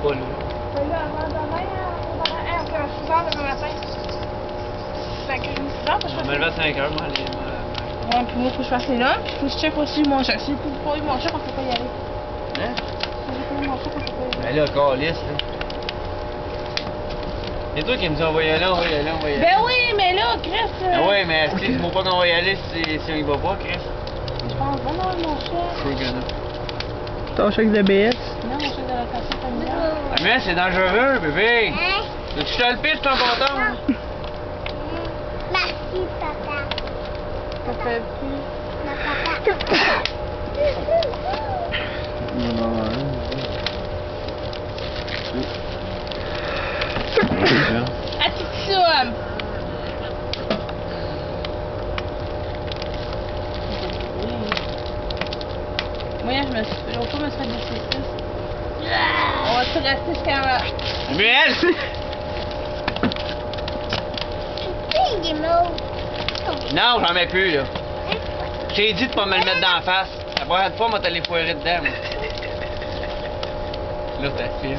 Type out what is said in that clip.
pas là. Mais là, avant demain, on va à 6h demain matin. Fait que 6h, parce que Je me lever à 5h, moi, aller. Ouais, puis moi, faut que je fasse les lunchs. Faut que je check aussi mon chef. Si j'ai pas eu mon chef, on peut pas y aller. Hein? Si j'ai pas eu mon chef, on peut pas y aller. Ben là, calice, là. C'est toi qui me dis on va y aller, on va y aller, on va y aller. Ben oui, mais là, Chris. Ah ouais, mais si tu ne pas qu'on va y aller si on y va pas, Chris. Je pense vraiment à mon chef. Sure que non. Ton chèque de BS. Non, mon chef de location familiale. Mais c'est dangereux, bébé. Tu te le pitches ton bâton? Merci, papa. Ça fait plus. Papa. Attitude! Moi, je me suis. L'autre fois, je me suis fait des On va-tu rester jusqu'à. Mais elle, Il est mauve. non, j'en mets plus, là. J'ai dit de pas me le mettre dans la face. La prochaine fois, moi, t'as les foirer dedans, moi. Là, t'as filmé.